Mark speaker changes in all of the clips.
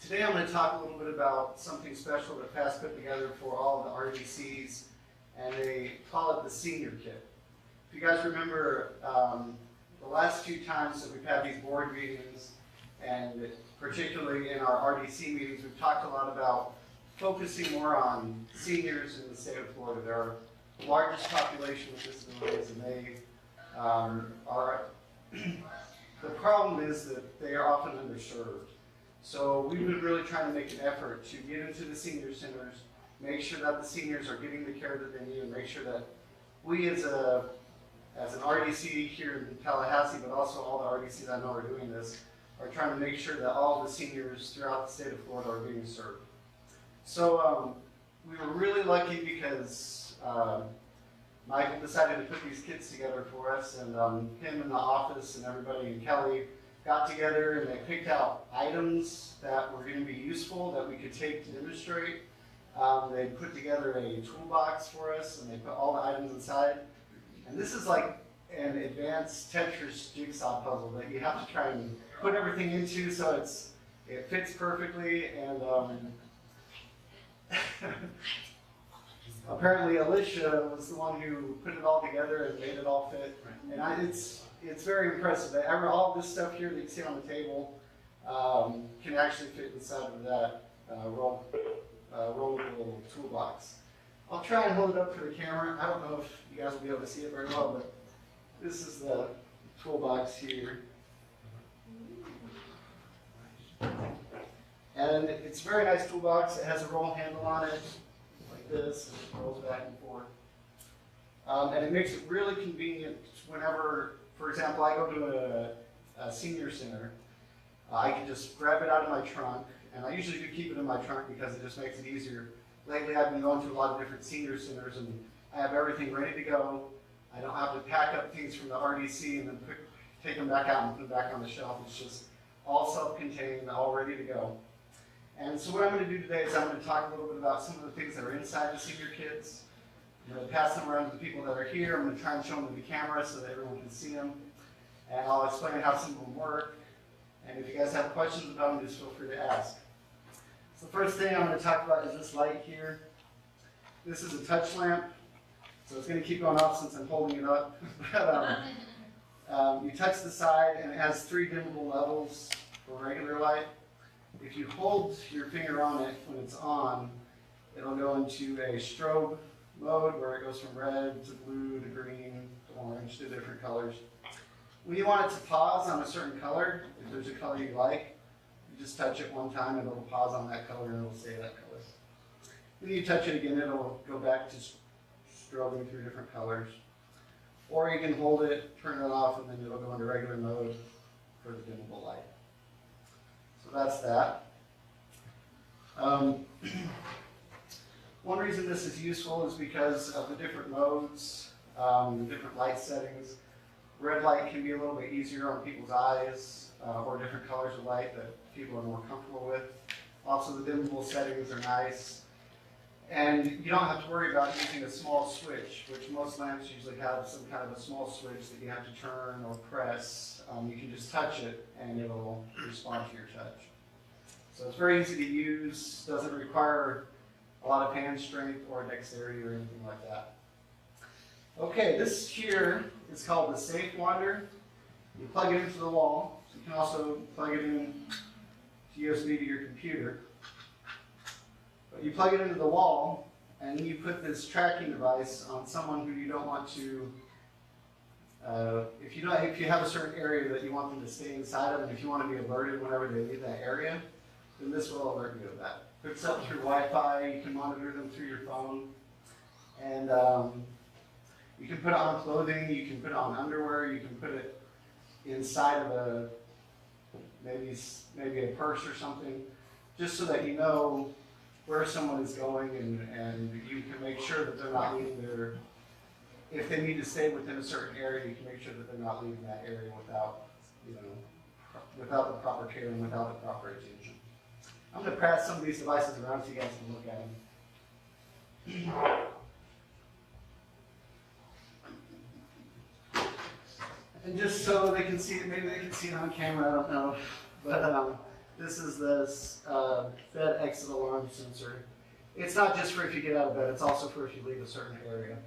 Speaker 1: Today I'm going to talk a little bit about something special that FAAST put together for all of the RDCs, and they call it the Senior Kit. If you guys remember, the last few times that we've had these board meetings, and particularly in our RDC meetings, we've talked a lot about focusing more on seniors in the state of Florida. They're our largest population with disabilities, and they are, the problem is that they are often underserved. So we've been really trying to make an effort to get into the senior centers, make sure that the seniors are getting the care that they need, and make sure that we as an RDC here in Tallahassee, but also all the RDCs I know are doing this, are trying to make sure that all the seniors throughout the state of Florida are being served. So we were really lucky because Michael decided to put these kits together for us, and him in the office and everybody and Kelly got together and they picked out items that were going to be useful that we could take to demonstrate. They put together a toolbox for us and they put all the items inside. And this is like an advanced Tetris jigsaw puzzle that you have to try and put everything into so it fits perfectly. And apparently Alicia was the one who put it all together and made it all fit. And it's very impressive. All this stuff here that you see on the table can actually fit inside of that rollable toolbox. I'll try and hold it up for the camera. I don't know if you guys will be able to see it very well, but this is the toolbox here. And it's a very nice toolbox. It has a roll handle on it, like this, and it rolls back and forth. And it makes it really convenient whenever, for example, I go to a senior center. I can just grab it out of my trunk, and I usually do keep it in my trunk because it just makes it easier. Lately I've been going to a lot of different senior centers and I have everything ready to go. I don't have to pack up things from the RDC and then take them back out and put them back on the shelf. It's just all self-contained, all ready to go. And so what I'm going to do today is I'm going to talk a little bit about some of the things that are inside the senior kits. I'm going to pass them around to the people that are here. I'm going to try and show them to the camera so that everyone can see them. And I'll explain how some of them work. And if you guys have questions about them, just feel free to ask. So the first thing I'm going to talk about is this light here. This is a touch lamp. So it's going to keep going off since I'm holding it up. You touch the side and it has 3 dimmable levels for regular light. If you hold your finger on it when it's on, it'll go into a strobe mode where it goes from red to blue to green to orange to different colors. When you want it to pause on a certain color, if there's a color you like, you just touch it one time and it'll pause on that color and it'll stay that color. Then you touch it again, it'll go back to strobing through different colors. Or you can hold it, turn it off, and then it'll go into regular mode for the dimmable light. So that's that. One reason this is useful is because of the different modes, the different light settings. Red light can be a little bit easier on people's eyes, or different colors of light that people are more comfortable with. Also, the dimmable settings are nice. And you don't have to worry about using a small switch, which most lamps usually have some kind of a small switch that you have to turn or press. You can just touch it and it'll respond to your touch. So it's very easy to use, doesn't require a lot of hand strength or dexterity or anything like that. Okay, this here is called the Safe Wander. You plug it into the wall. You can also plug it in to USB to your computer. But you plug it into the wall, and then you put this tracking device on someone who you don't want to. If you have a certain area that you want them to stay inside of, and if you want to be alerted whenever they leave that area, then this will alert you of that. Hooks up through Wi-Fi. You can monitor them through your phone, and you can put it on clothing. You can put it on underwear. You can put it inside of maybe a purse or something, just so that you know where someone is going, and you can make sure that they're not leaving if they need to stay within a certain area, you can make sure that they're not leaving that area without the proper care and without the proper attention. I'm going to pass some of these devices around so you guys can look at them. And just so they can see it, maybe they can see it on camera, I don't know. But this is this bed exit alarm sensor. It's not just for if you get out of bed, it's also for if you leave a certain area.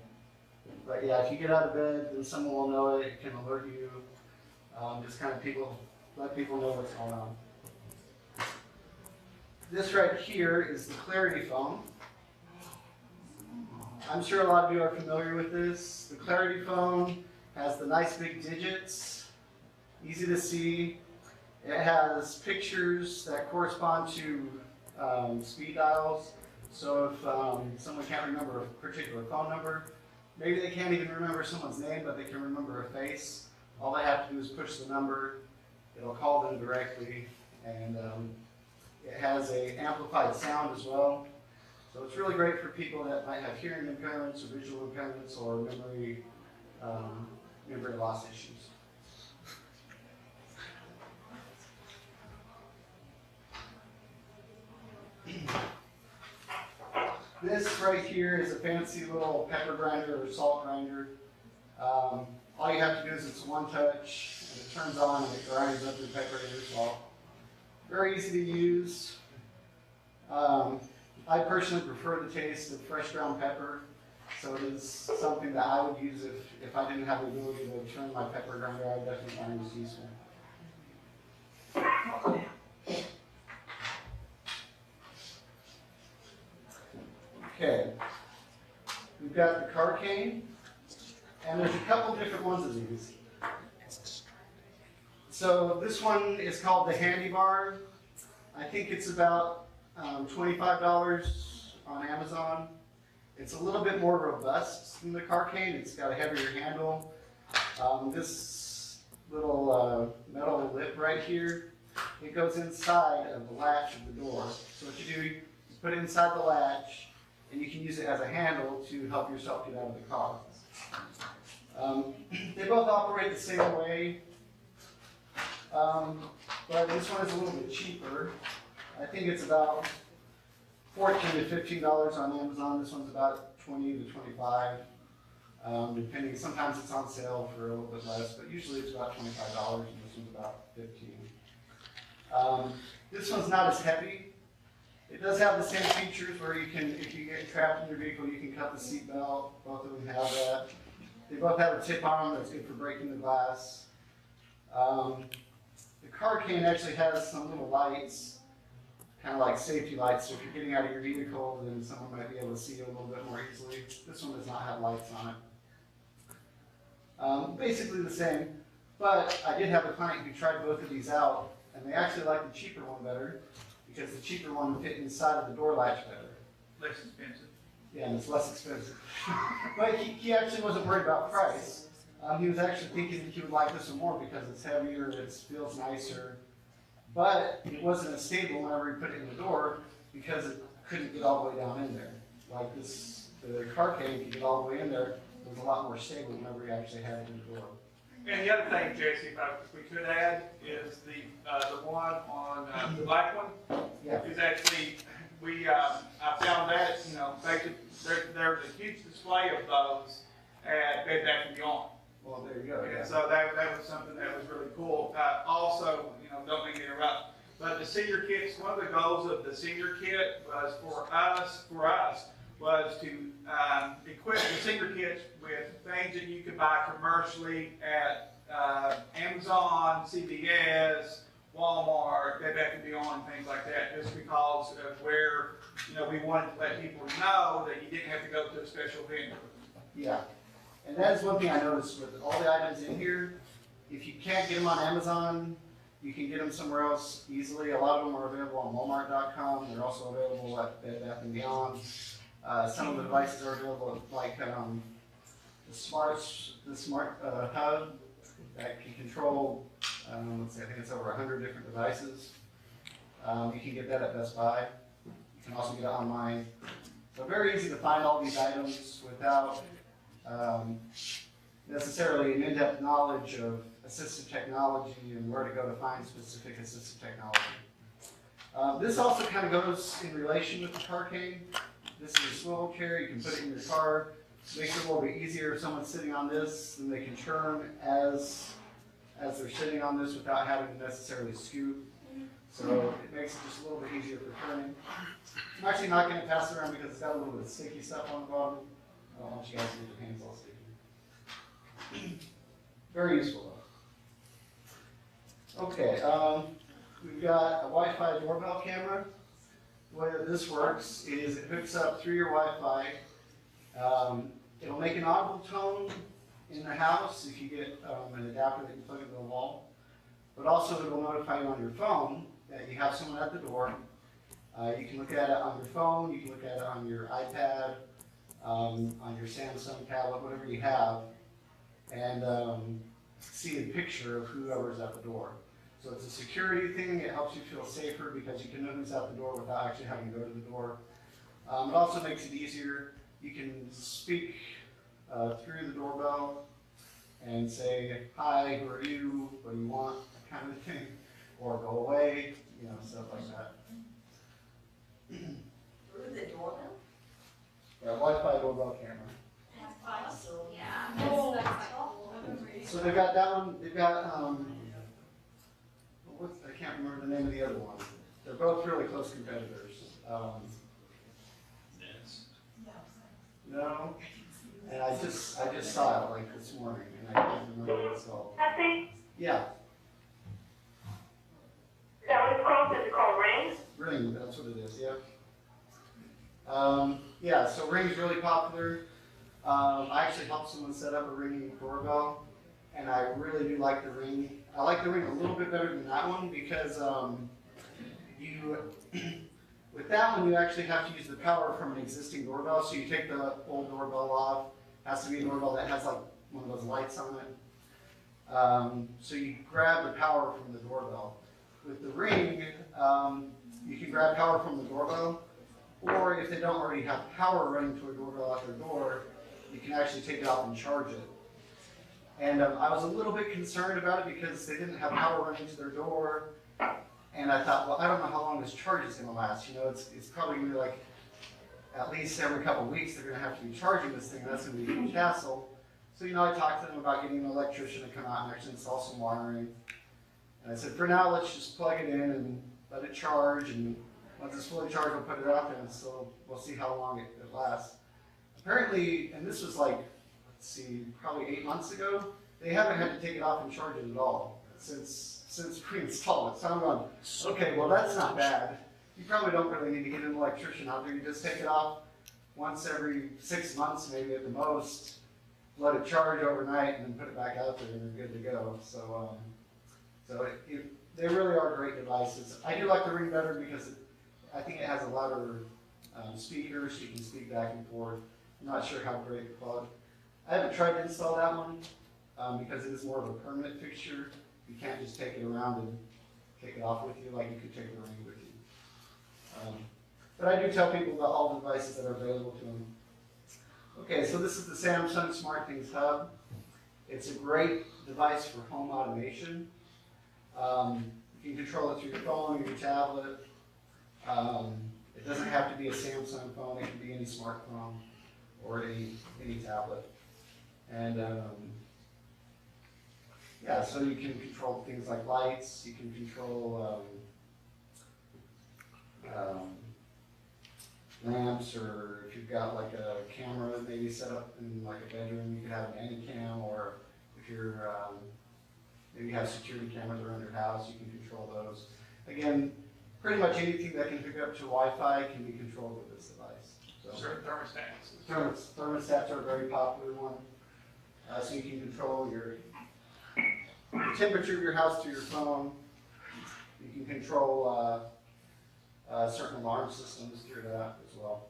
Speaker 1: But yeah, if you get out of bed, then someone will know it, it can alert you. Just kind of let people know what's going on. This right here is the Clarity phone. I'm sure a lot of you are familiar with this. The Clarity phone has the nice big digits, easy to see. It has pictures that correspond to speed dials. So if someone can't remember a particular phone number, maybe they can't even remember someone's name, but they can remember a face. All they have to do is push the number. It'll call them directly, and it has an amplified sound as well. So it's really great for people that might have hearing impairments or visual impairments or memory loss issues. This right here is a fancy little pepper grinder or salt grinder. All you have to do is it's one touch, and it turns on and it grinds up your pepper and your salt. Very easy to use. I personally prefer the taste of fresh ground pepper, so it is something that I would use if I didn't have the ability to turn my pepper grinder. I would definitely find this useful. Okay, we've got the car cane, and there's a couple different ones of these. So this one is called the Handy Bar. I think it's about $25 on Amazon. It's a little bit more robust than the car cane. It's got a heavier handle. This little metal lip right here, it goes inside of the latch of the door. So what you do, you put it inside the latch, and you can use it as a handle to help yourself get out of the car. They both operate the same way, but this one is a little bit cheaper. I think it's about $14 to $15 on Amazon. This one's about $20 to $25, depending. Sometimes it's on sale for a little bit less, but usually it's about $25, and this one's about $15. This one's not as heavy. It does have the same features where you can, if you get trapped in your vehicle, you can cut the seat belt. Both of them have that. They both have a tip on them that's good for breaking the glass. The car cane actually has some little lights, kind of like safety lights. So if you're getting out of your vehicle, then someone might be able to see you a little bit more easily. This one does not have lights on it. Basically the same, but I did have a client who tried both of these out, and they actually liked the cheaper one better, because the cheaper one fit inside of the door latch better.
Speaker 2: Less expensive.
Speaker 1: Yeah, and it's less expensive. But he actually wasn't worried about price. He was actually thinking that he would like this one more because it's heavier, it feels nicer. But it wasn't as stable whenever he put it in the door because it couldn't get all the way down in there. Like this, the car cane could get all the way in there. It was a lot more stable whenever he actually had it in the door.
Speaker 2: And the other thing, Jesse, if we could add, is the one on the black one.
Speaker 1: Yeah.
Speaker 2: Is actually, I found that, there's a huge display of those at Bed Bath & Beyond.
Speaker 1: Well, there you go.
Speaker 2: And
Speaker 1: Yeah.
Speaker 2: so that was something that was really cool. Also, don't mean to interrupt, but the senior kits, one of the goals of the senior kit was for us, was to equip the senior kits with things that you could buy commercially at Amazon, CVS, Walmart, Bed Bath & Beyond, things like that, just because of where, we wanted to let people know that you didn't have to go to a special vendor.
Speaker 1: Yeah. And that is one thing I noticed with all the items in here. If you can't get them on Amazon, you can get them somewhere else easily. A lot of them are available on Walmart.com. They're also available at Bed Bath & Beyond. Some of the devices are available like the smart hub that can control, I think it's over 100 different devices. You can get that at Best Buy. You can also get it online. So very easy to find all these items without necessarily an in-depth knowledge of assistive technology and where to go to find specific assistive technology. This also kind of goes in relation with the car cane. This is a swivel chair. You can put it in your car. It makes it a little bit easier if someone's sitting on this, then they can turn as they're sitting on this without having to necessarily scoot. So it makes it just a little bit easier for turning. I'm actually not going to pass it around because it's got a little bit of sticky stuff on the bottom. I don't want you guys to get your hands all sticky. Very useful though. Okay, we've got a Wi-Fi doorbell camera. The way that this works is it hooks up through your Wi-Fi. It'll make an audible tone in the house if you get an adapter that you plug into the wall. But also it will notify you on your phone that you have someone at the door. You can look at it on your phone, you can look at it on your iPad, on your Samsung tablet, whatever you have, and see a picture of whoever's at the door. So it's a security thing, it helps you feel safer because you can know who's at the door without actually having to go to the door. It also makes it easier. You can speak through the doorbell and say, hi, who are you, what do you want, that kind of thing, or go away, you know, stuff like that.
Speaker 3: Through the doorbell?
Speaker 1: Yeah, Wi-Fi doorbell camera.
Speaker 3: That's awesome.
Speaker 4: Yeah, that's cool.
Speaker 1: So they've got that one, they've got, I can't remember the name of the other one. They're both really close competitors. No, and I just saw it like this morning, and I can't remember what it's called.
Speaker 5: Kathy,
Speaker 1: Yeah,
Speaker 5: is that what it's called? Is it called Ring?
Speaker 1: Ring, that's what it is, yeah. Yeah, so Ring's really popular. I actually helped someone set up a Ring doorbell, and I really do like the Ring. I like the Ring a little bit better than that one because with that one, you actually have to use the power from an existing doorbell. So you take the old doorbell off. It has to be a doorbell that has like one of those lights on it. So you grab the power from the doorbell. With the Ring, you can grab power from the doorbell, or if they don't already have power running to a doorbell at their door, you can actually take it off and charge it. And I was a little bit concerned about it because they didn't have power running to their door. And I thought, well, I don't know how long this charge is going to last. You know, it's probably going to be like at least every couple of weeks they're going to have to be charging this thing. And that's going to be a huge hassle. So, you know, I talked to them about getting an electrician to come out and actually install some wiring. And I said, for now, let's just plug it in and let it charge. And once it's fully charged, we'll put it out there, and so we'll see how long it lasts. Apparently, and this was like, let's see, probably 8 months ago, they haven't had to take it off and charge it at all since pre-installed it. So I'm going, okay, well that's not bad. You probably don't really need to get an electrician out there. You just take it off once every 6 months, maybe at the most. Let it charge overnight, and then put it back out there, and you're good to go. So, they really are great devices. I do like the Ring better because I think it has a louder speakers. So you can speak back and forth. I'm not sure how great the quality. I haven't tried to install that one because it is more of a permanent fixture. You can't just take it around and take it off with you like you could take the Ring with you. But I do tell people about all the devices that are available to them. Okay, so this is the Samsung SmartThings Hub. It's a great device for home automation. You can control it through your phone or your tablet. It doesn't have to be a Samsung phone. It can be any smartphone or any tablet. And yeah, so you can control things like lights. You can control lamps, or if you've got like a camera maybe set up in like a bedroom, you could have an Anycam, or if you're maybe you have security cameras around your house, you can control those. Again, pretty much anything that can hook up to Wi-Fi can be controlled with this device. So,
Speaker 2: Certain thermostats.
Speaker 1: Thermostats are a very popular one. So you can control the temperature of your house through your phone. You can control certain alarm systems through that as well.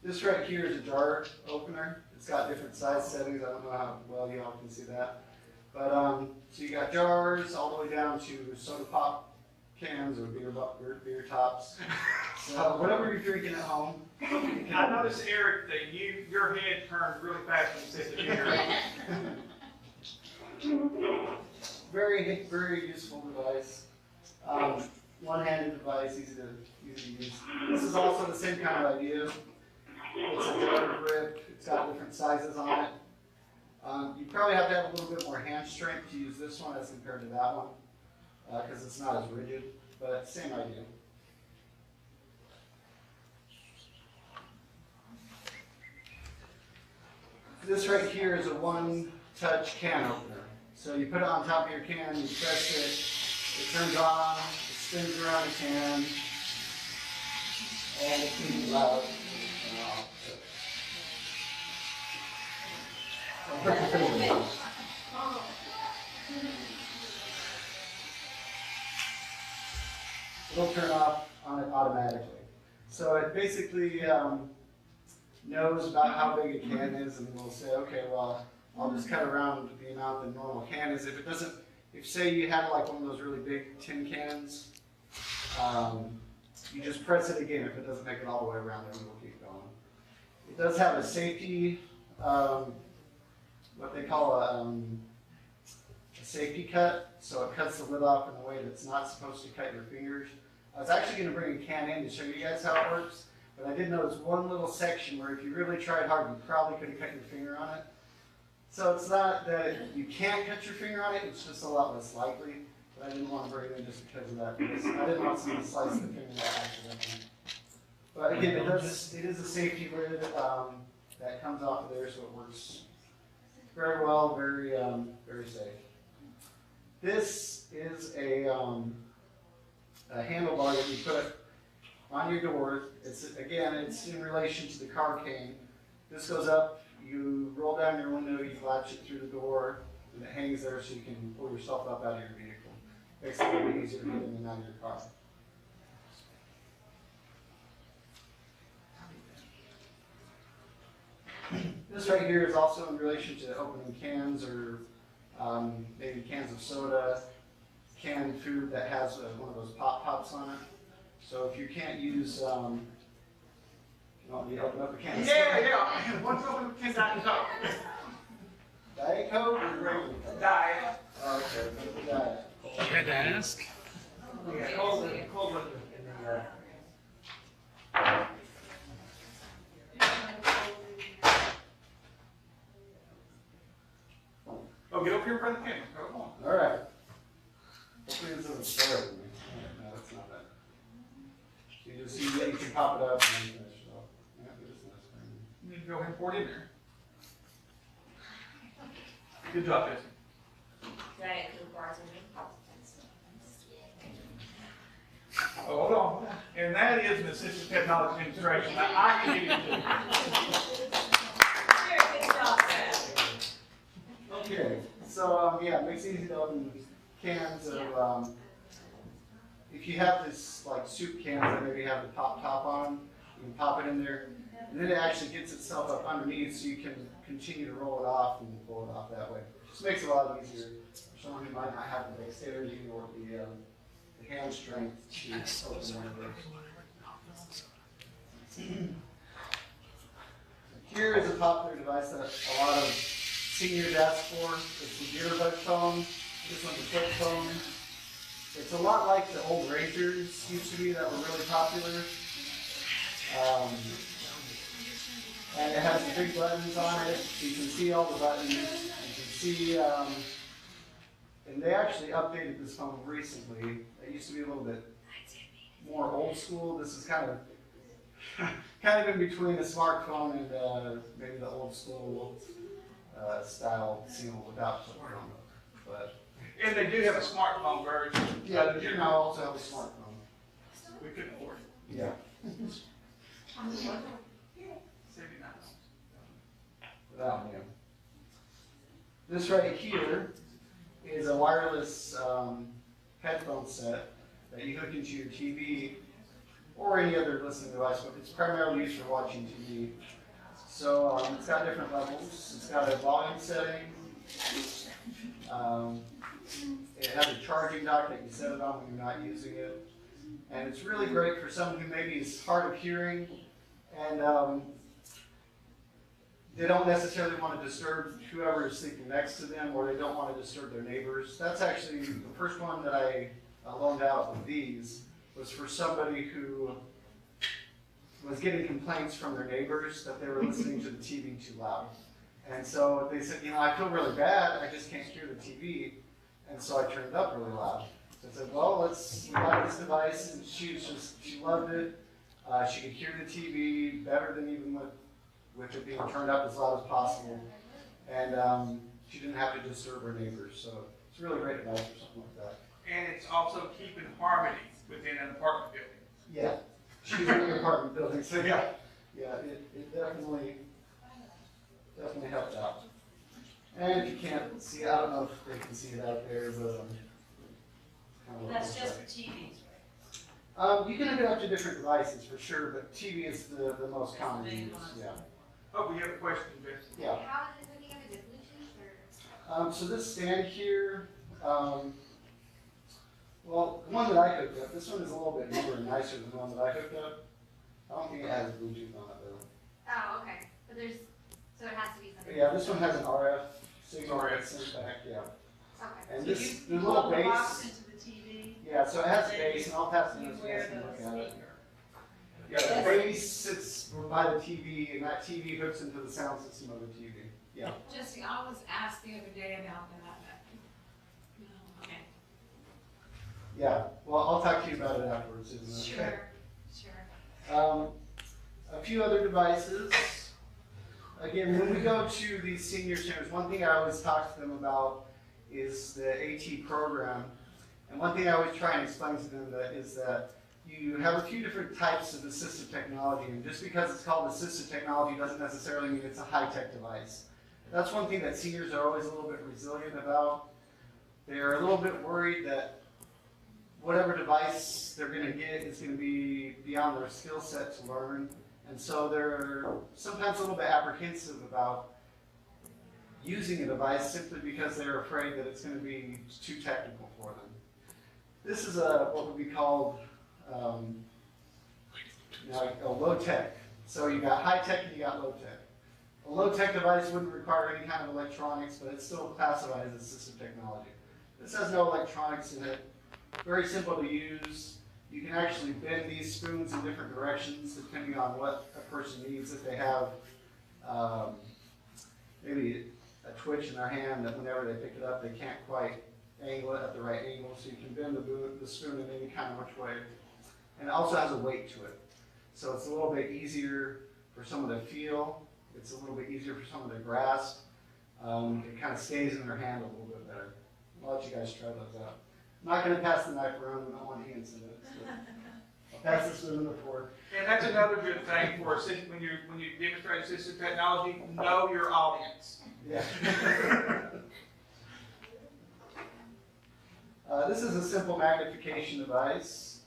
Speaker 1: This right here is a jar opener. It's got different size settings. I don't know how well you all can see that. But so you got jars all the way down to soda pop cans or beer tops. So whatever you're drinking at home.
Speaker 2: I noticed, Eric, that your head turned really fast when you said the beer.
Speaker 1: Very, very useful device. One-handed device, easy to use. This is also the same kind of idea. It's a jar grip. It's got different sizes on it. You probably have to have a little bit more hand strength to use this one as compared to that one. because it's not as rigid, but same idea. This right here is a one-touch can opener. So you put it on top of your can, you press it, it turns on, it spins around the can, and it's pretty loud. It'll turn off on it automatically. So it basically knows about how big a can is, and will say, okay, well, I'll just cut around the amount the normal can is. If it doesn't, if say you have like one of those really big tin cans, you just press it again. If it doesn't make it all the way around, then we'll keep going. It does have a safety, what they call a safety cut, so it cuts the lid off in a way that's not supposed to cut your fingers. I was actually going to bring a can in to show you guys how it works, but I did notice one little section where if you really tried hard, you probably could have cut your finger on it. So it's not that you can't cut your finger on it, it's just a lot less likely. But I didn't want to bring it in just because of that, because I didn't want someone to slice the finger off accidentally. But again, it is a safety lid that comes off of there, so it works very well, very safe. This is a handlebar that you put on your door. It's in relation to the car cane. This goes up, you roll down your window, you latch it through the door, and it hangs there so you can pull yourself up out of your vehicle. Makes it a little bit easier to get in and out of your car. This right here is also in relation to opening cans or maybe cans of soda, canned food that has one of those pops on it. So if you can't use, you want me to open up a can of soda?
Speaker 2: Yeah. What's open with Diet Coke?
Speaker 1: Diet Coke or regular Coke?
Speaker 2: Diet.
Speaker 1: Oh, okay, Diet.
Speaker 6: You had to ask?
Speaker 2: Yeah, cold one. Oh, get up here in front of the camera. Come on.
Speaker 1: All right. Hopefully this doesn't spoil it. No, that's not bad. So you can pop it up and then finish it off. Yeah, do this next time.
Speaker 2: You need to go ahead and pour it in there. Good job, Jesse.
Speaker 3: Diet Coke bars in me.
Speaker 2: Oh, hold on. And that is an assistant technology administration. I can give you two.
Speaker 3: Very good job, Seth.
Speaker 1: Okay, so yeah, it makes it easy to open cans of, if you have this like soup cans that maybe have the pop top on, you can pop it in there, and then it actually gets itself up underneath so you can continue to roll it off and pull it off that way. Just makes it a lot easier for someone who might not have the dexterity or the hand strength to open one of those. Here is a popular device that a lot of seniors ask for. It's the earbud phone. This one's a flip phone. It's a lot like the old Razors used to be that were really popular. And it has the big buttons on it. So you can see all the buttons. You can see, and they actually updated this phone recently. It used to be a little bit more old school. This is kind of in between a smartphone and maybe the old school style without flip phone. But
Speaker 2: And they do have a smartphone version.
Speaker 1: yeah, they do now also have a smartphone.
Speaker 2: We couldn't afford it.
Speaker 1: Yeah.
Speaker 2: $79.
Speaker 1: Without him. This right here is a wireless headphone set that you hook into your TV or any other listening device, but it's primarily used for watching TV. So it's got different levels. It's got a volume setting. It has a charging dock that you set it on when you're not using it. And it's really great for someone who maybe is hard of hearing and they don't necessarily want to disturb whoever is sleeping next to them, or they don't want to disturb their neighbors. That's actually the first one that I loaned out with these was for somebody who was getting complaints from their neighbors that they were listening to the TV too loud. And so they said, I feel really bad, I just can't hear the TV. And so I turned it up really loud. So I said, well, we got this device, and she loved it. She could hear the TV better than even with it being turned up as loud as possible. And she didn't have to disturb her neighbors, so it's a really great device for something like that.
Speaker 2: And it's also keeping harmony within an apartment building.
Speaker 1: Yeah, she's in an apartment building, so yeah, it definitely helped out. And if you can't see, I don't know if they can see it out there, but kind of what it
Speaker 3: That's
Speaker 1: looks
Speaker 3: just
Speaker 1: like.
Speaker 3: for TVs,
Speaker 1: You can hook it up to different devices for sure, but TV is the most common use. Yeah.
Speaker 2: Oh, we have a question, Jesse.
Speaker 1: Yeah.
Speaker 4: How is it hooking up? Is it Bluetooth or?
Speaker 1: So this stand here, well, the one that I hooked up, this one is a little bit newer and nicer than the one that I hooked up. I don't think it has Bluetooth on it though.
Speaker 4: Oh, okay. But so it has to be
Speaker 1: But
Speaker 4: something.
Speaker 1: yeah, this one has an RF signal
Speaker 2: RF.
Speaker 1: that's sent back, yeah.
Speaker 4: Okay.
Speaker 1: And
Speaker 6: So
Speaker 1: this,
Speaker 6: you
Speaker 1: the little
Speaker 6: plug the box
Speaker 1: base,
Speaker 6: into the TV,
Speaker 1: yeah, so it has a base, and I'll pass it
Speaker 6: you
Speaker 1: in so you
Speaker 6: wear
Speaker 1: guys can
Speaker 6: the
Speaker 1: look at it.
Speaker 6: speaker.
Speaker 1: Yeah, the base sits by the TV, and that TV hooks into the sound system of the TV. Yeah.
Speaker 7: Jesse, I was asked the other day about that.
Speaker 3: okay.
Speaker 1: Yeah, well, I'll talk to you about it afterwards, isn't it?
Speaker 3: Sure, sure.
Speaker 1: A few other devices. Again, when we go to these senior centers, one thing I always talk to them about is the AT program. And one thing I always try and explain to them is that you have a few different types of assistive technology, and just because it's called assistive technology doesn't necessarily mean it's a high-tech device. That's one thing that seniors are always a little bit resilient about. They're a little bit worried that whatever device they're going to get is going to be beyond their skill set to learn. And so they're sometimes a little bit apprehensive about using a device simply because they're afraid that it's going to be too technical for them. This is what would be called a low tech. So you got high tech and you got low tech. A low tech device wouldn't require any kind of electronics, but it's still classified as assistive technology. This has no electronics in it. Very simple to use. You can actually bend these spoons in different directions depending on what a person needs. If they have maybe a twitch in their hand that whenever they pick it up, they can't quite angle it at the right angle, so you can bend the spoon in any kind of which way. And it also has a weight to it. So it's a little bit easier for someone to feel. It's a little bit easier for someone to grasp. It kind of stays in their hand a little bit better. I'll let you guys try those out. I'm not going to pass the knife around. I don't want hands in it. So I'll pass this spoon and the fork.
Speaker 2: And that's another good thing for when you demonstrate assistive technology, know your audience.
Speaker 1: Yeah. This is a simple magnification device.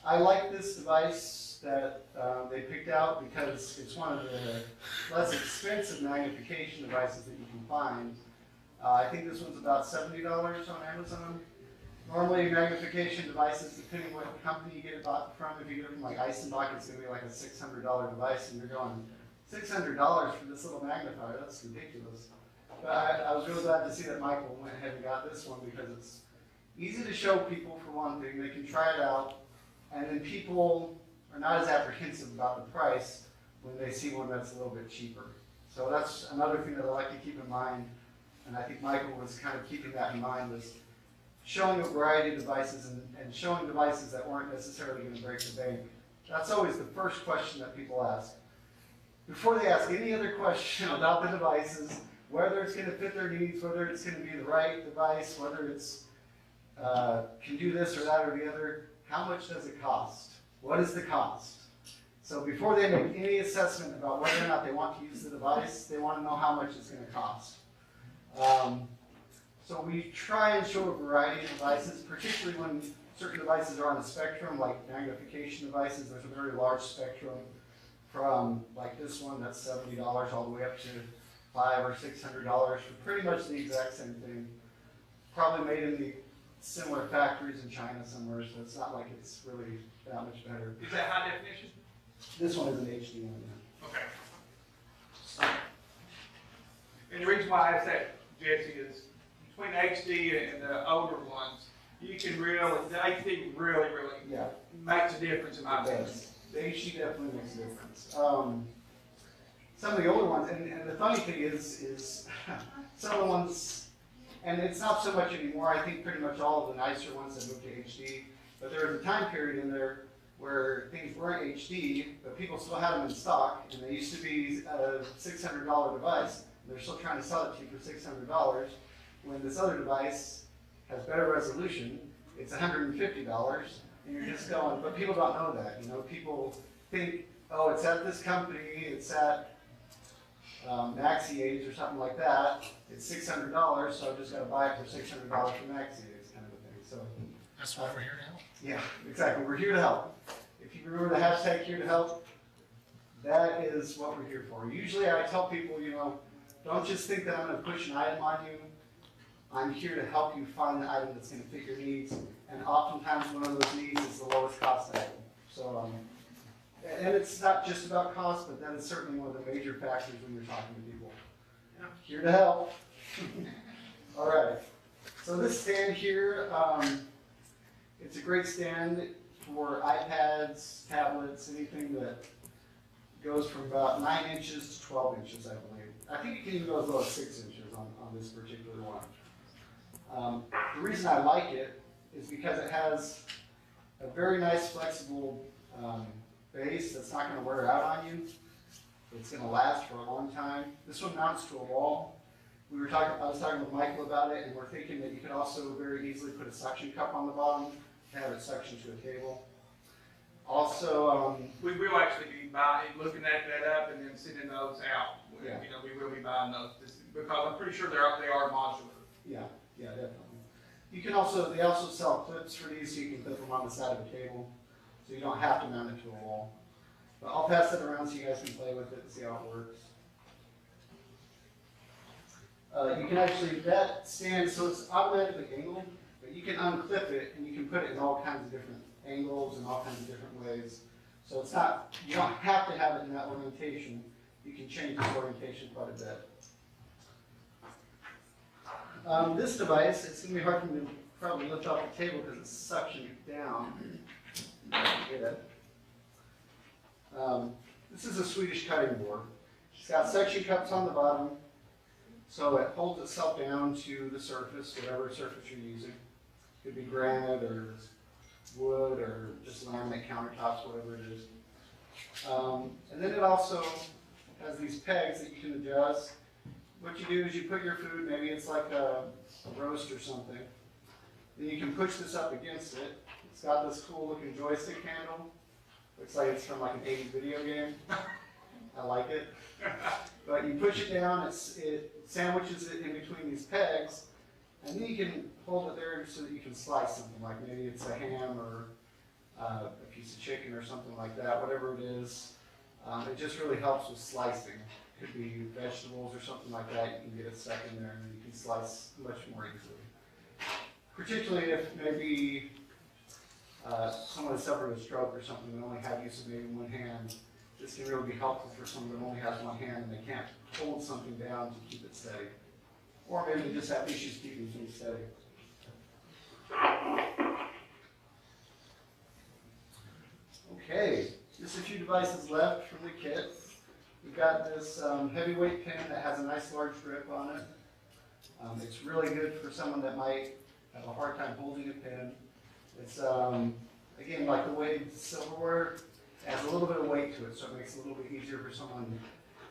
Speaker 1: I like this device that they picked out because it's one of the less expensive magnification devices that you can find. I think this one's about $70 on Amazon. Normally magnification devices, depending what company you get it bought from, if you get it from like Eisenbach, it's going to be like a $600 device, and you're going, $600 for this little magnifier, that's ridiculous. But I was really glad to see that Michael went ahead and got this one because it's easy to show people for one thing. They can try it out, and then people are not as apprehensive about the price when they see one that's a little bit cheaper. So that's another thing that I like to keep in mind, and I think Michael was kind of keeping that in mind, was showing a variety of devices and showing devices that weren't necessarily going to break the bank. That's always the first question that people ask. Before they ask any other question about the devices, whether it's going to fit their needs, whether it's going to be the right device, whether it's can do this or that or the other, how much does it cost? What is the cost? So before they make any assessment about whether or not they want to use the device, they want to know how much it's going to cost. So we try and show a variety of devices, particularly when certain devices are on a spectrum, like magnification devices. There's a very large spectrum from like this one that's $70 all the way up to $500 or $600 for pretty much the exact same thing. Probably made in the similar factories in China somewhere, so it's not like it's really that much better.
Speaker 2: Is that high definition?
Speaker 1: This one is an HD one.
Speaker 2: Okay. And the reason why I ask that, Jesse, is between HD and the older ones, you can really, the HD really
Speaker 1: Yeah,
Speaker 2: makes a difference in my
Speaker 1: it
Speaker 2: opinion.
Speaker 1: does. The HD definitely makes a difference. Some of the older ones, and the funny thing is some of the ones, And it's not so much anymore. I think pretty much all of the nicer ones have moved to HD. But there was a time period in there where things weren't HD, but people still had them in stock, and they used to be a $600 device. And they're still trying to sell it to you for $600. When this other device has better resolution, it's $150, and you're just going, but people don't know that. You know, people think, oh, it's at this company, it's at MaxiAge or something like that. It's $600, so I've just got to buy it for $600 from MaxiAge, kind of a thing. So
Speaker 6: That's why we're here now.
Speaker 1: yeah, exactly. We're here to help. If you remember the hashtag here to help, that is what we're here for. Usually I tell people, you know, don't just think that I'm going to push an item on you. I'm here to help you find the item that's going to fit your needs. And oftentimes one of those needs is the lowest cost item. So, and it's not just about cost, but that is certainly one of the major factors when you're talking to people. Here to help. All right. So this stand here, it's a great stand for iPads, tablets, anything that goes from about 9 inches to 12 inches, I believe. I think it can even go as low as 6 inches on this particular one. The reason I like it is because it has a very nice flexible base that's not going to wear out on you. It's going to last for a long time. This one mounts to a wall. I was talking with Michael about it, and we're thinking that you could also very easily put a suction cup on the bottom to have it suction to a table. Also,
Speaker 2: We will actually be buying, looking at that up and then sending those out.
Speaker 1: Yeah.
Speaker 2: You know, we will be buying those because I'm pretty sure they are modular.
Speaker 1: yeah, definitely. You can also, they also sell clips for these, so you can clip them on the side of a table, so you don't have to mount it to a wall. But I'll pass it around so you guys can play with it and see how it works. You can actually, that stand, so it's automatically angled, but you can unclip it and you can put it in all kinds of different angles and all kinds of different ways. So it's not, you don't have to have it in that orientation. You can change this orientation quite a bit. This device, it's going to be hard for me to probably lift off the table because it's suctioning down. Get it. This is a Swedish cutting board. It's got suction cups on the bottom, so it holds itself down to the surface, whatever surface you're using. It could be granite or wood or just laminate countertops, whatever it is. And then it also has these pegs that you can adjust. What you do is you put your food, maybe it's like a roast or something. Then you can push this up against it. It's got this cool looking joystick handle. Looks like it's from like an 80s video game. I like it. But you push it down, it sandwiches it in between these pegs, and then you can hold it there so that you can slice something, like maybe it's a ham or a piece of chicken or something like that, whatever it is. It just really helps with slicing. It could be vegetables or something like that. You can get it stuck in there and you can slice much more easily. Particularly if maybe someone has suffered a stroke or something and only have use of maybe one hand. This can really be helpful for someone that only has one hand and they can't hold something down to keep it steady. Or maybe they just have issues keeping things steady. Okay, just a few devices left from the kit. We've got this heavyweight pen that has a nice large grip on it. It's really good for someone that might have a hard time holding a pen. It's, again, like the way silverware, it has a little bit of weight to it, so it makes it a little bit easier for someone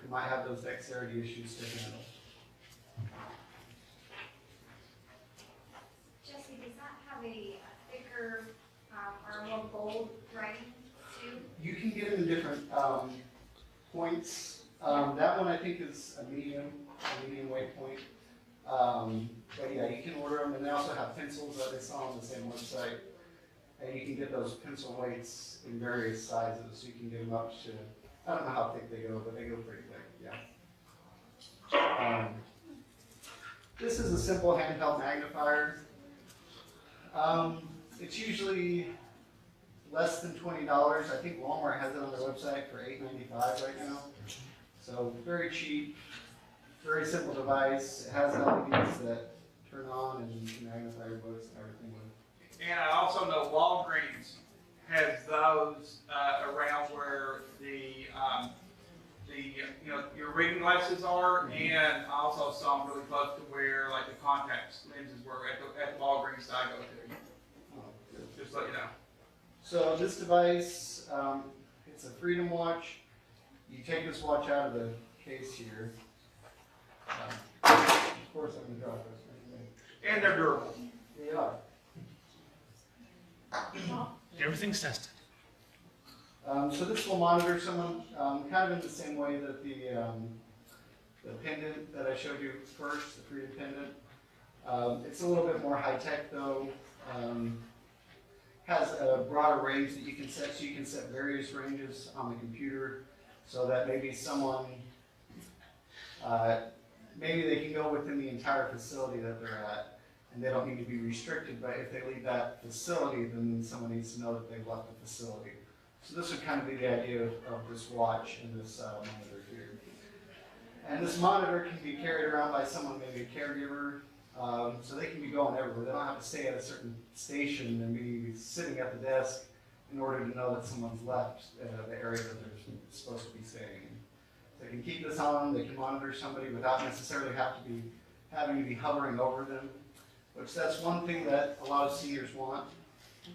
Speaker 1: who might have those dexterity issues to handle.
Speaker 4: Jesse, does that have a thicker or more bold writing too?
Speaker 1: You can get them in different points. That one I think is a medium weight point. But yeah, you can order them, and they also have pencils that they sell on the same website. And you can get those pencil weights in various sizes, so you can get them up to, I don't know how thick they go, but they go pretty thick, yeah. This is a simple handheld magnifier. It's usually less than $20. I think Walmart has it on their website for $8.95 right now. So very cheap, very simple device. It has LEDs that turn on and you can magnify your books and everything with.
Speaker 2: And I also know Walgreens has those around where the your reading glasses are, and also some really close to where like the contacts
Speaker 1: So this device, it's a Freedom Watch. You take this watch out of the case here. Of course, I'm going to drop this.
Speaker 2: And they're durable.
Speaker 1: They are.
Speaker 6: Everything's tested.
Speaker 1: So this will monitor someone kind of in the same way that the pendant that I showed you first, the Freedom pendant. It's a little bit more high tech though. Has a broader range that you can set, so you can set various ranges on the computer, so that maybe someone, maybe they can go within the entire facility that they're at, and they don't need to be restricted, but if they leave that facility, then someone needs to know that they've left the facility. So this would kind of be the idea of this watch and this monitor here. And this monitor can be carried around by someone, maybe a caregiver, so they can be going everywhere. They don't have to stay at a certain station and be sitting at the desk in order to know that someone's left the area that they're supposed to be staying in. They can keep this on, they can monitor somebody without necessarily having to be hovering over them, which that's one thing that a lot of seniors want,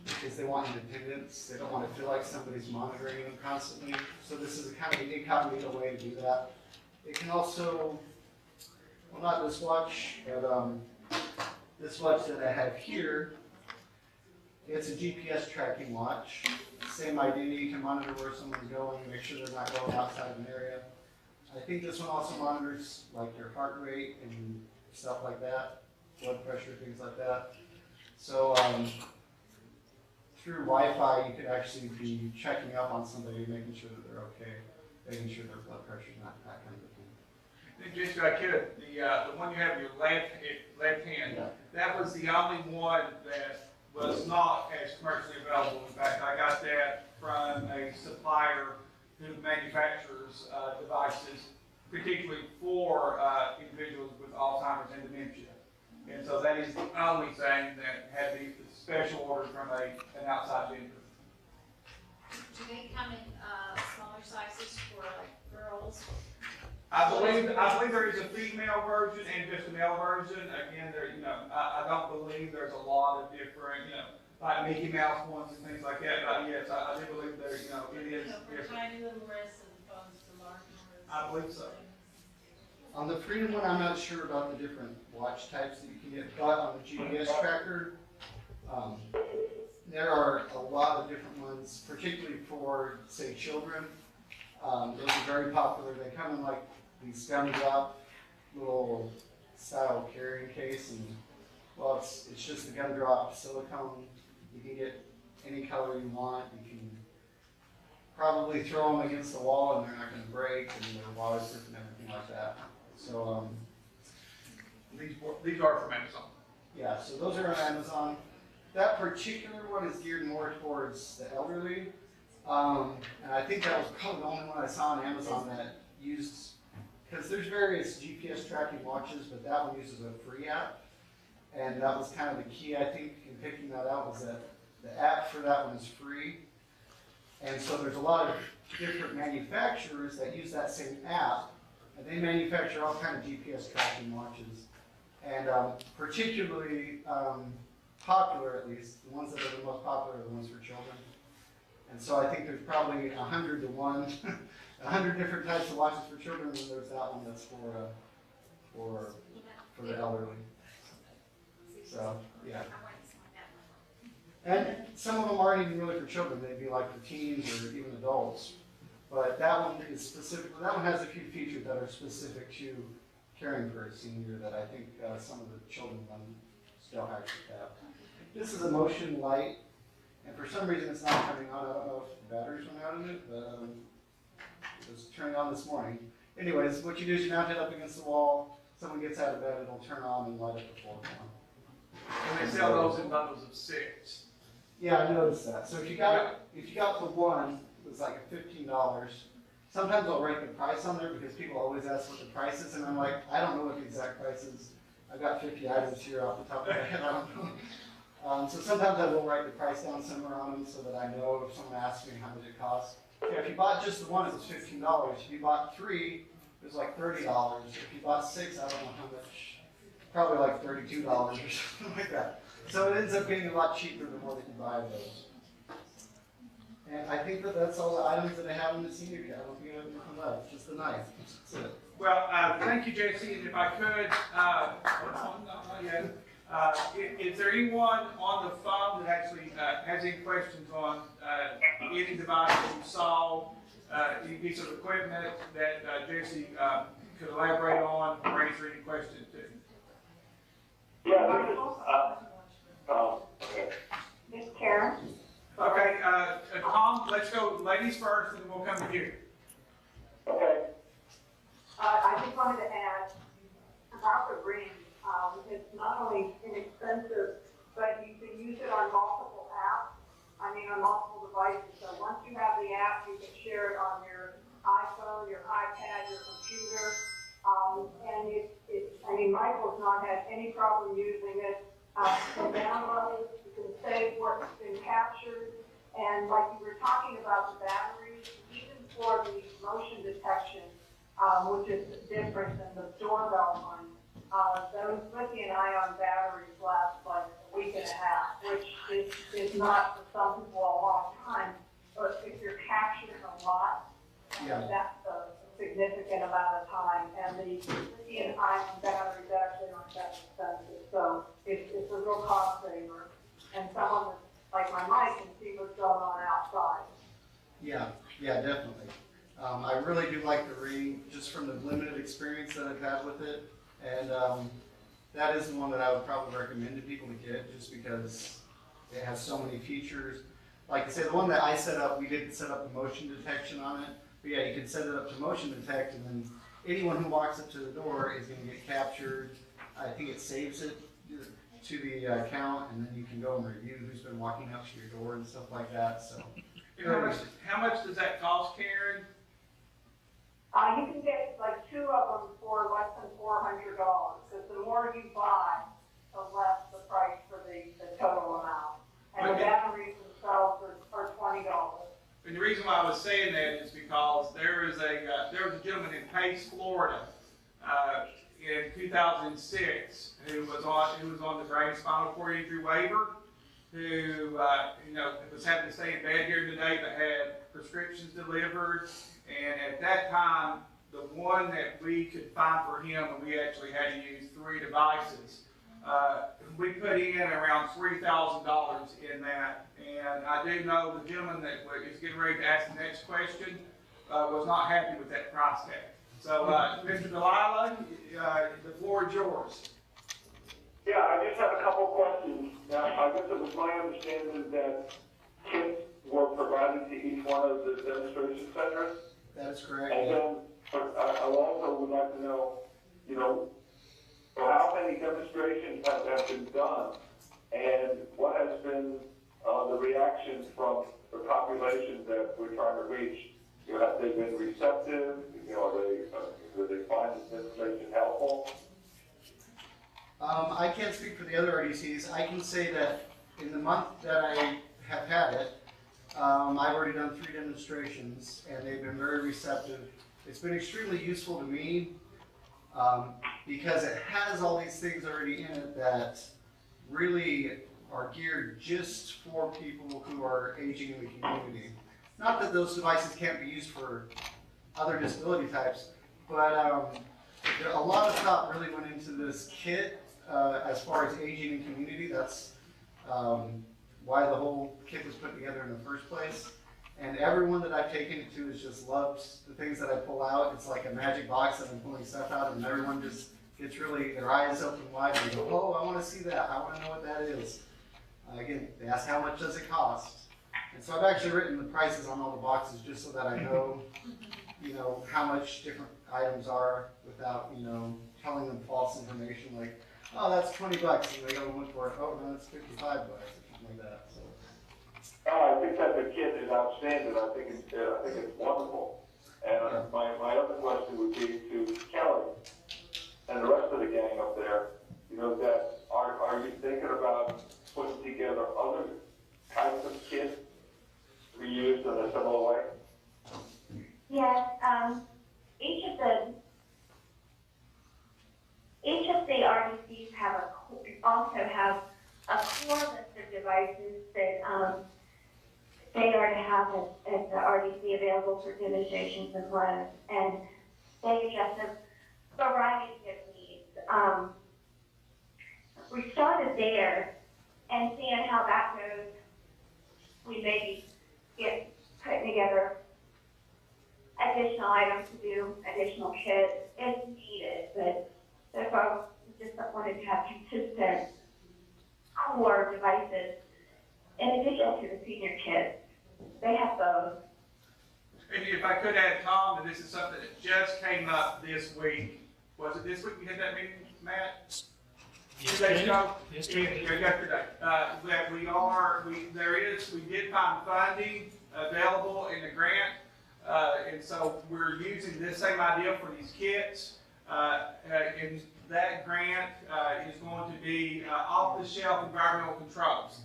Speaker 1: because they want independence. They don't want to feel like somebody's monitoring them constantly. So this is a kind of an incognito way to do that. It can also, well, not this watch, but this watch that I have here, it's a GPS tracking watch. Same idea, you can monitor where someone's going, make sure they're not going outside an area. I think this one also monitors like your heart rate and stuff like that, blood pressure, things like that. So through Wi-Fi, you could actually be checking up on somebody, making sure that they're okay, making sure their blood pressure's not that kind of thing.
Speaker 2: Just like the one you have in your left hand,
Speaker 1: Yeah.
Speaker 2: that was the only one that was not as commercially available. In fact, I got that from a supplier who manufactures devices, particularly for individuals with Alzheimer's and dementia. And so that is the only thing that had the special order from an outside vendor.
Speaker 3: Do they come in smaller sizes for like girls?
Speaker 2: I believe there is a female version and just a male version. Again, I don't believe there's a lot of different, like Mickey Mouse ones and things like that. But yes, I do believe there, it is
Speaker 8: So for
Speaker 2: different.
Speaker 8: tiny little wrists as opposed to large wrists.
Speaker 2: I believe so.
Speaker 1: On the Freedom one, I'm not sure about the different watch types that you can get, but on the GPS tracker, there are a lot of different ones, particularly for, say, children. Those are very popular. They come in like these gumdrop little style carrying case, and well, it's just a gumdrop silicone. You can get any color you want. You can probably throw them against the wall, and they're not going to break, and they're waterproof and everything like that. So
Speaker 2: These are from Amazon.
Speaker 1: yeah, so those are on Amazon. That particular one is geared more towards the elderly. And I think that was probably the only one I saw on Amazon that used, because there's various GPS tracking watches, but that one uses a free app. And that was kind of the key, I think, in picking that out, was that the app for that one is free. And so there's a lot of different manufacturers that use that same app, and they manufacture all kind of GPS tracking watches. And particularly popular, at least, the ones that are the most popular are the ones for children. And so I think there's probably 100 to 1, 100 different types of watches for children, and there's that one that's for the elderly. So, yeah. And some of them aren't even really for children, they'd be like for teens or even adults. But that one is specifically, that one has a few features that are specific to caring for a senior that I think some of the children ones don't actually have. This is a motion light, and for some reason it's not turning on. I don't know if the batteries went out in it, but it was turning on this morning. Anyways, what you do is you mount it up against the wall, someone gets out of bed, it'll turn on and light up the floor for them.
Speaker 2: And they sell those in bundles of 6.
Speaker 1: Yeah, I noticed that. So if you got the one, it was like $15. Sometimes I'll write the price on there because people always ask what the price is, and I'm like, I don't know what the exact price is. I've got 50 items here off the top of my head, I don't know. So sometimes I will write the price down somewhere on them so that I know if someone asks me how much it costs. Yeah, if you bought just the one, it was $15. If you bought 3, it was like $30. If you bought 6, I don't know how much, probably like $32 or something like that. So it ends up being a lot cheaper the more that you buy of those. And I think that that's all the items that I have in the senior kit. I don't think I have anything left, just the knife. That's it.
Speaker 2: Well, thank you, Jesse, and if I could, hold on, not yet. Is there anyone on the phone that actually has any questions on any device that you saw, any piece of equipment that Jesse could elaborate on or answer any questions to?
Speaker 5: Yeah, this is, okay.
Speaker 4: Ms. Karen?
Speaker 2: Okay, Tom, let's go ladies first, and then we'll come to you.
Speaker 5: Okay.
Speaker 9: I just wanted to add about the ring. It's not only inexpensive, but you can use it on multiple apps. I mean, on multiple devices. So once you have the app, you can share it on your iPhone, your iPad, your computer. I mean, Michael's not had any problem using it. You can download it, you can save what's been captured. And like you were talking about the batteries, even for the motion detection, which is different than the doorbell one. Those lithium-ion batteries last like a week and a half, which is not for some people a long time. But if you're capturing a lot,
Speaker 1: Yeah.
Speaker 9: that's a significant amount of time. And the lithium-ion batteries actually aren't that expensive, so it's a real cost saver. And someone like my Mike can see what's going on outside.
Speaker 1: Yeah, definitely. I really do like the ring, just from the limited experience that I've had with it. And that is the one that I would probably recommend to people to get, just because it has so many features. Like I said, the one that I set up, we didn't set up the motion detection on it. But yeah, you can set it up to motion detect, and then anyone who walks up to the door is going to get captured. I think it saves it to the account, and then you can go and review who's been walking up to your door and stuff like that. So,
Speaker 2: And how much does that cost, Karen?
Speaker 9: You can get like 2 of them for less than $400, because the more you buy, the less the price for the total amount. And the
Speaker 2: Okay.
Speaker 9: batteries themselves are $20.
Speaker 2: And the reason why I was saying that is because there was a gentleman in Pace, Florida, in 2006 who was on the brain spinal cord injury waiver, who was having to stay in bed here today, but had prescriptions delivered. And at that time, the one that we could find for him, and we actually had to use 3 devices, we put in around $3,000 in that. And I do know the gentleman that is getting ready to ask the next question was not happy with that price tag. So, Mr. Delilah, the floor is yours.
Speaker 5: Yeah, I just have a couple of questions. Now, I guess it was my understanding that kits were provided to each one of the demonstration centers.
Speaker 1: that is correct.
Speaker 5: And then, I also would like to know, how many demonstrations have been done? And what has been the reaction from the population that we're trying to reach? Have they been receptive? Do they find this information helpful?
Speaker 1: I can't speak for the other RDCs. I can say that in the month that I have had it, I've already done 3 demonstrations, and they've been very receptive. It's been extremely useful to me because it has all these things already in it that really are geared just for people who are aging in the community. Not that those devices can't be used for other disability types, but a lot of thought really went into this kit as far as aging in community. That's why the whole kit was put together in the first place. And everyone that I've taken it to has just loved the things that I pull out. It's like a magic box that I'm pulling stuff out, and everyone just gets really, their eyes open wide and go, oh, I want to see that. I want to know what that is. Again, they ask how much does it cost? And so I've actually written the prices on all the boxes just so that I know, how much different items are without, telling them false information like, oh, that's $20, and they go and look for it. Oh, no, it's $55 or something like that. So.
Speaker 5: Oh, I think that the kit is outstanding. I think it's wonderful. And my other question would be to Kelly and the rest of the gang up there. That are you thinking about putting together other types of kits to be used in a similar way?
Speaker 4: Yes, each of the RDCs also have a core list of devices that they are to have it at the RDC available for demonstrations and loans, and they address a variety of needs. We started there and seeing how that goes, we maybe get putting together additional items to do, additional kits if needed, but so far we just wanted to have consistent core devices in addition to the senior kits. They have those.
Speaker 2: And if I could add, Tom, that this is something that just came up this week. Was it this week we had that meeting, Matt? 2 days ago?
Speaker 6: Yesterday.
Speaker 2: Yeah, yesterday. That we did find funding available in the grant. And so we're using this same idea for these kits. And that grant is going to be off-the-shelf environmental controls.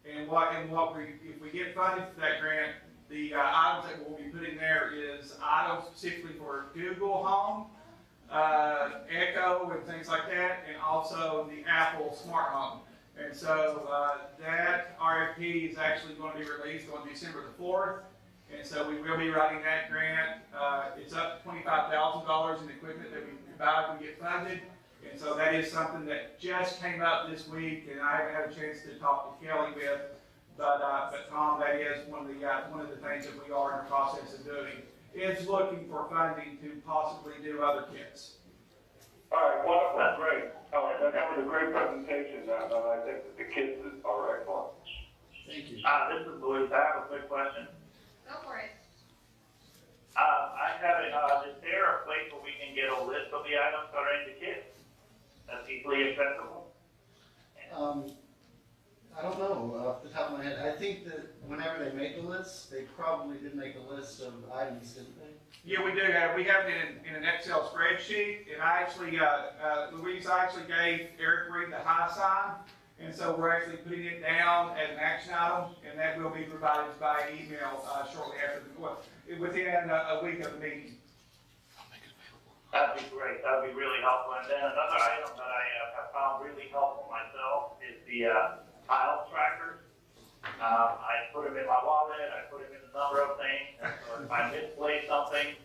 Speaker 2: And if we get funded for that grant, the items that we'll be putting there is items specifically for Google Home, Echo and things like that, and also the Apple Smart Home. And so that RFP is actually going to be released on December the 4th. And so we will be writing that grant. It's up to $25,000 in equipment that we buy if we get funded. And so that is something that just came up this week, and I haven't had a chance to talk to Kelly with. But Tom, that is one of the things that we are in the process of doing, is looking for funding to possibly do other kits.
Speaker 5: All right, wonderful, great. All right, that was a great presentation, and I think that the kids are excellent.
Speaker 1: Thank you.
Speaker 10: This is Louis. I have a quick question.
Speaker 3: Go for it.
Speaker 10: I have is there a place where we can get a list of the items that are in the kit that's easily accessible?
Speaker 1: I don't know off the top of my head. I think that whenever they make a list, they probably did make a list of items, didn't they?
Speaker 2: Yeah, we do. We have it in an Excel spreadsheet, and I actually, Louise actually gave Eric Reed the high sign, and so we're actually putting it down as an action item, and that will be provided by email shortly after within a week of the meeting.
Speaker 10: That'd be great. That'd be really helpful. And then another item that I have found really helpful myself is the tile trackers. I put them in my wallet. I put them in a number of things. And so if I misplace something,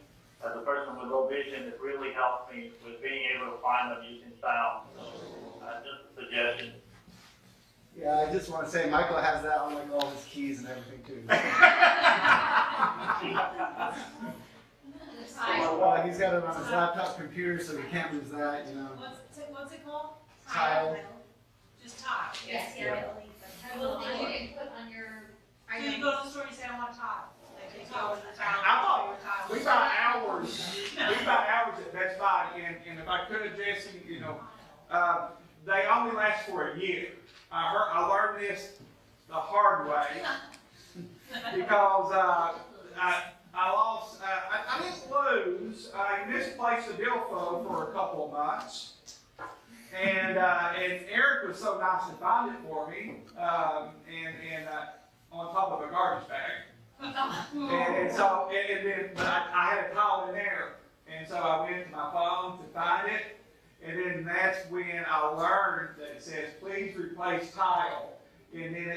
Speaker 10: as a person with low vision, it really helps me with being able to find them using sound. So, just a suggestion.
Speaker 1: Yeah, I just want to say Michael has that on like all his keys and everything too. Well, he's got it on his laptop computer, so he can't lose that, you know.
Speaker 8: What's it called?
Speaker 1: Tile.
Speaker 8: Just tile.
Speaker 3: Yes,
Speaker 1: Yeah.
Speaker 3: Well, you can put on your.
Speaker 8: So you go to the store and you say, I want a tile. Like, they tell us the tile.
Speaker 2: I thought
Speaker 8: your tile.
Speaker 2: we buy hours at Best Buy, and if I could, Jesse, you know, they only last for a year. I learned this the hard way because I lost. I didn't lose. I misplaced the billfold for a couple of months, and Eric was so nice to find it for me, and on top of a garbage bag. And so, but I had a tile in there, and so I went to my phone to find it, and then that's when I learned that it says, please replace tile. And then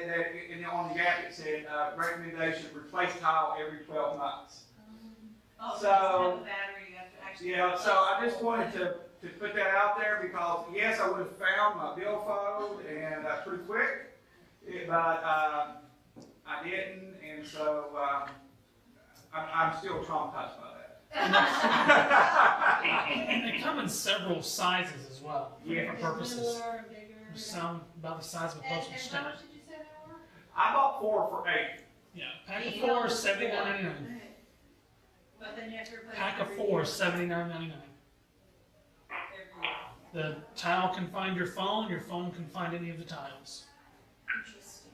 Speaker 2: and on the app it said, recommendation, replace tile every 12 months.
Speaker 8: Oh,
Speaker 2: So,
Speaker 8: the battery, you have to actually.
Speaker 2: Yeah, so I just wanted to put that out there because, yes, I would have found my billfold and pretty quick, but I didn't, and so I'm still traumatized by that.
Speaker 6: And they come in several sizes as well, for different purposes.
Speaker 8: Littler, bigger.
Speaker 6: There's some about the size of a postage
Speaker 8: And how
Speaker 6: stamp.
Speaker 8: much did you say they were?
Speaker 2: I bought 4 for $8.
Speaker 6: Yeah, pack of 4 is $79.99.
Speaker 8: But then you have to replace.
Speaker 6: Pack of
Speaker 8: every
Speaker 6: 4
Speaker 8: year.
Speaker 6: is $79.99.
Speaker 8: Every year.
Speaker 6: The tile can find your phone can find any of the tiles.
Speaker 8: Interesting.